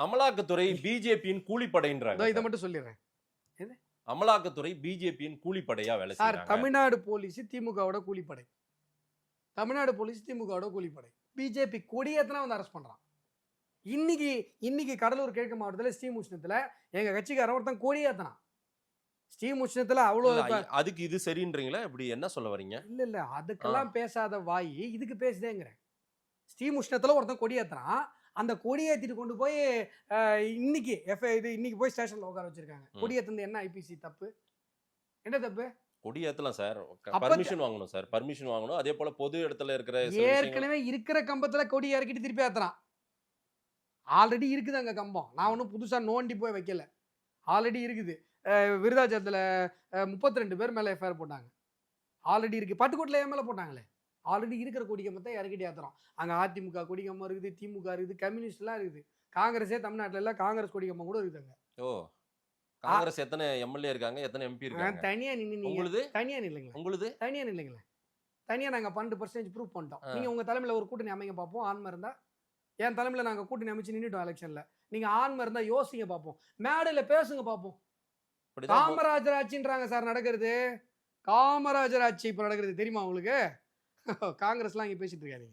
அமலாக்கத்துறை பிஜேபியின் கூலிப்படைன்றாங்க. இதை மட்டும் சொல்லிடுறேன். அமலாக்கத்துறை பிஜேபியின் கூலிப்படையா வேலை சார், செய்யறாங்க. தமிழ்நாடு போலீஸ் திமுகவோட கூலிப்படை. தமிழ்நாடு போலீஸ் திமுகவோட கூலிப்படை. பிஜேபி கொடியேத்தனா வந்து அரெஸ்ட் பண்றான். இன்னைக்கு கடலூர் கிழக்கு மாவட்டத்தில் ஸ்ரீமுஷ்ணத்துல எங்க கட்சிக்காரன் ஒருத்தன் கொடியேத்தனான். ஸ்ரீமுஷ்ணத்துல அவ்வளவு. அதுக்கு இது சரின்றீங்களா? இப்படி என்ன சொல்ல வரீங்க? இல்ல அதுக்கெல்லாம் பேசாத வாய் இதுக்கு பேசுதேங்கிறேன். ஸ்ரீமுஷ்ணத்துல ஒருத்தன் கொடியேத்துறான். அந்த கொடியேற்றிட்டு கொண்டு போய் இன்னைக்கு போய் ஸ்டேஷன்ல உட்கார வச்சிருக்காங்க. கொடியேத்துறது என்ன ஐபிசி தப்பு? என்ன தப்பு? கொடியேத்தலாம் சார், பர்மிஷன் வாங்கணும் சார், பர்மிஷன் வாங்கணும். அதே போல பொது இடத்துல இருக்கிற ஏற்கனவே இருக்கிற கம்பத்துல கொடி இறக்கிட்டு திருப்பி ஏத்துறான். ஆல்ரெடி இருக்குது அங்க கம்பம். நான் ஒன்றும் புதுசா நோண்டி போய் வைக்கல. ஆல்ரெடி இருக்குது. விருதாச்சலத்துல 32 பேர் மேல எஃப்ஐஆர் போட்டாங்க. ஆல்ரெடி இருக்கு. பட்டுக்கோட்டில் என் மேல போட்டாங்களே. ஆல்ரெடி இருக்கிற கொடி கம்பத்தை இறக்கிட்டு ஏத்துறோம். அங்க அதிமுக கொடி கம்பம் இருக்குது, திமுக இருக்குது, கம்யூனிஸ்ட் எல்லாம் இருக்குது. காங்கிரஸே தமிழ்நாட்டுல எல்லாம் காங்கிரஸ் கொடி கம்பம் கூட இருக்குங்க. ஓ, காங்கிரஸ் எத்தனை எம்எல்ஏ இருக்காங்க, எத்தனை எம்பி இருக்காங்க? தனியா நின்னு உங்களுது தனியா நில்லுங்க. உங்களுது தனியா நில்லுங்களேன். தனியா நாங்க 12% ப்ரூவ் பண்ணிட்டோம். நீங்க உங்க தலைமையில ஒரு கூட்டணி அமைங்க பார்ப்போம். ஆன்மை இருந்தா என் தலைமையில நாங்க கூட்டணி அமைச்சு நின்றுட்டோம் எலெக்ஷன்ல. நீங்க ஆன்மை இருந்தா யோசிங்க பார்ப்போம். மேடையில பேசுங்க பார்ப்போம். காமராஜர் ஆட்சின்றாங்க சார் நடக்கிறது. காமராஜர் ஆட்சி இப்ப நடக்கிறது தெரியுமா உங்களுக்கு? காங்கிரஸ்லாம் இங்க பேசிட்டு இருக்காரு.